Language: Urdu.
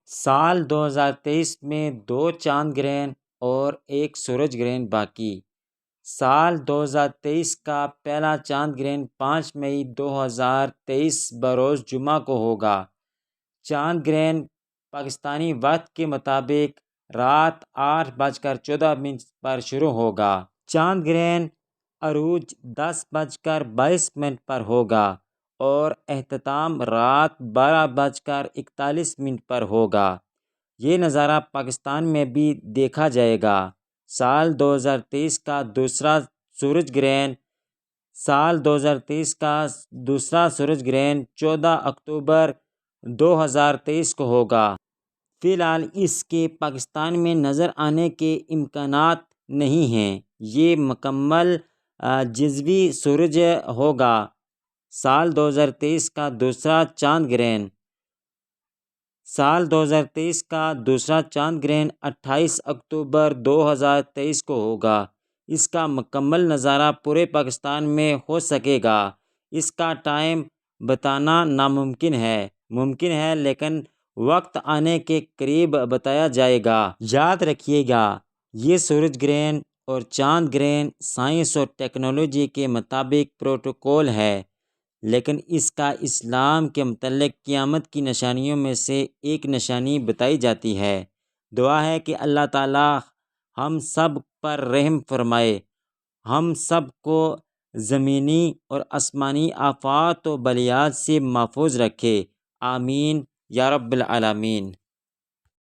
سال 2023 میں 2 چاند گرہن اور 1 سورج گرہن باقی۔ سال 2023 کا پہلا چاند گرہن 5 مئی 2023 بروز جمعہ کو ہوگا۔ چاند گرہن پاکستانی وقت کے مطابق رات 8:14 پر شروع ہوگا۔ چاند گرہن عروج 10:22 پر ہوگا اور اختتام رات 12:41 پر ہوگا۔ یہ نظارہ پاکستان میں بھی دیکھا جائے گا۔ سال 2023 کا دوسرا سورج گرہن سال 2023 کا دوسرا سورج گرہن 14 اکتوبر 2023 کو ہوگا۔ فی الحال اس کے پاکستان میں نظر آنے کے امکانات نہیں ہیں۔ یہ مکمل جزوی سورج ہوگا۔ سال 2023 کا دوسرا چاند گرہن سال 2023 کا دوسرا چاند گرہن 28 اکتوبر 2023 کو ہوگا۔ اس کا مکمل نظارہ پورے پاکستان میں ہو سکے گا۔ اس کا ٹائم بتانا ناممکن ہے، ممکن ہے لیکن وقت آنے کے قریب بتایا جائے گا۔ یاد رکھیے گا، یہ سورج گرہن اور چاند گرہن سائنس اور ٹیکنالوجی کے مطابق پروٹوکول ہے، لیکن اس کا اسلام کے متعلق قیامت کی نشانیوں میں سے ایک نشانی بتائی جاتی ہے۔ دعا ہے کہ اللہ تعالیٰ ہم سب پر رحم فرمائے، ہم سب کو زمینی اور آسمانی آفات و بلیات سے محفوظ رکھے۔ آمین یا رب العالمین۔